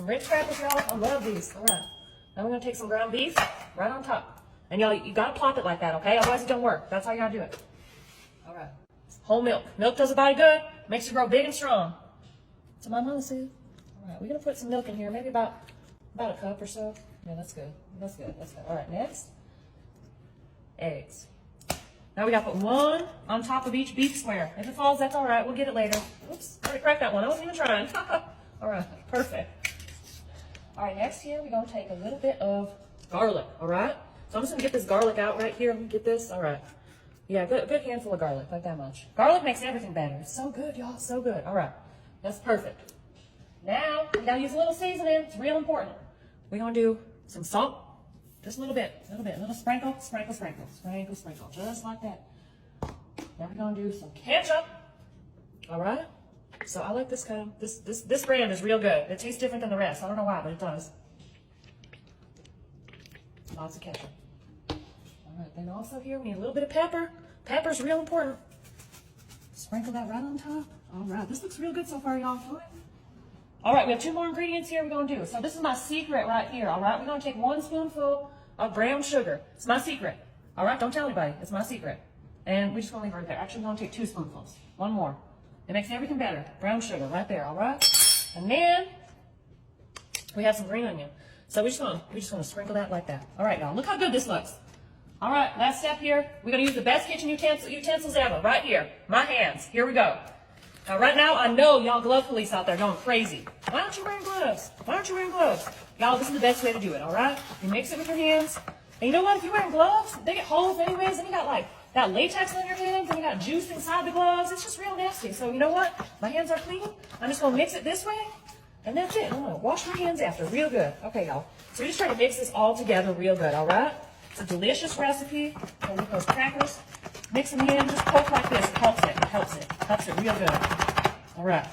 Some Ritz crackers, y'all. I love these. All right. Now we're going to take some ground beef right on top. And y'all, you got to plop it like that, okay? Otherwise it don't work. That's how you got to do it. All right. Whole milk. Milk does the body good. Makes you grow big and strong. So my mama said. All right. We're going to put some milk in here. Maybe about a cup or so. Yeah, that's good. That's good. That's good. All right, next. Eggs. Now we got to put one on top of each beef square. If it falls, that's all right. We'll get it later. Oops. I already cracked that one. I wasn't even trying. All right. Perfect. All right, next here, we're going to take a little bit of garlic, all right? So I'm just going to get this garlic out right here. Let me get this. All right. Yeah, good handful of garlic, like that much. Garlic makes everything better. It's so good, y'all. So good. All right. That's perfect. Now, we got to use a little seasoning. It's real important. We're going to do some salt. Just a little bit. A little sprinkle, sprinkle, sprinkle. Sprinkle, sprinkle. Just like that. Now we're going to do some ketchup. All right? So I like this kind of, this brand is real good. It tastes different than the rest. I don't know why, but it does. Lots of ketchup. All right, then also here we need a little bit of pepper. Pepper's real important. Sprinkle that right on top. All right, this looks real good so far, y'all. All right, we have 2 more ingredients here we're going to do. So this is my secret right here, all right? We're going to take 1 spoonful of brown sugar. It's my secret. All right, don't tell anybody. It's my secret. And we're just going to leave it right there. Actually, we're going to take 2 spoonfuls. 1 more. It makes everything better. Brown sugar right there, all right? And then we have some green onion. So we're just gonna sprinkle that like that. All right, y'all, look how good this looks. All right, last step here. We're gonna use the best kitchen utensils ever, right here. My hands, here we go. Now right now, I know y'all glove police out there going crazy. Why aren't you wearing gloves? Why aren't you wearing gloves? Y'all, this is the best way to do it, all right? You mix it with your hands. And you know what, if you're wearing gloves, they get holes anyways, and you got like that latex on your hands, and you got juice inside the gloves. It's just real nasty. So you know what? My hands are clean. I'm just gonna mix it this way, and that's it. I'm gonna wash my hands after, real good. Okay, y'all. So we're just trying to mix this all together real good, all right? It's a delicious recipe. So with those crackers, mix them in, just poke like this. It helps it, helps it real good. All right,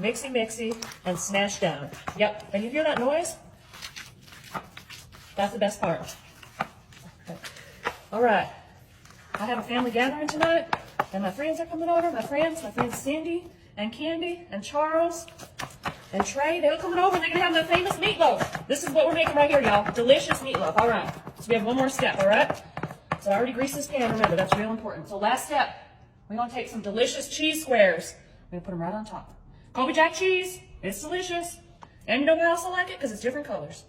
mixy, mixy, and smash down. Yep, and you hear that noise? That's the best part. Okay. All right. I have a family gathering tonight, and my friends are coming over. My friends Cindy and Candy and Charles and Trey, they're coming over, and they're going to have their famous meatloaf. This is what we're making right here, y'all. Delicious meatloaf. All right. So we have 1 more step, all right? So I already greased this pan. Remember, that's real important. So last step, we're going to take some delicious cheese squares. We're going to put them right on top. Colby Jack cheese. It's delicious. And you know why I also like it? Because it's different colors.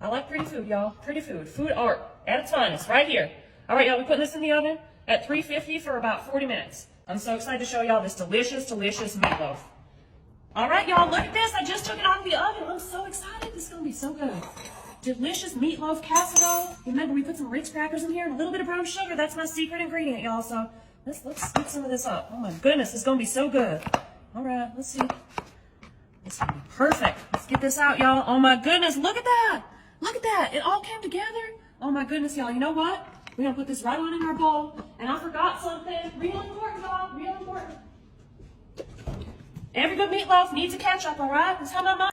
I like pretty food, y'all. Pretty food. Food art at its finest right here. All right, y'all, we're putting this in the oven at 350 for about 40 minutes. I'm so excited to show y'all this delicious, delicious meatloaf. All right, y'all, look at this. I just took it out of the oven. I'm so excited. This is going to be so good. Delicious meatloaf casserole. Remember, we put some Ritz crackers in here and a little bit of brown sugar. That's my secret ingredient, y'all. So let's scoop some of this up. Oh, my goodness. It's going to be so good. All right, let's see. This is going to be perfect. Let's get this out, y'all. Oh, my goodness. Look at that. Look at that. It all came together. Oh, my goodness, y'all. You know what? We're going to put this right on in our bowl. And I forgot something. Real important, y'all. Real important. Every good meatloaf needs a ketchup, all right? That's how my mom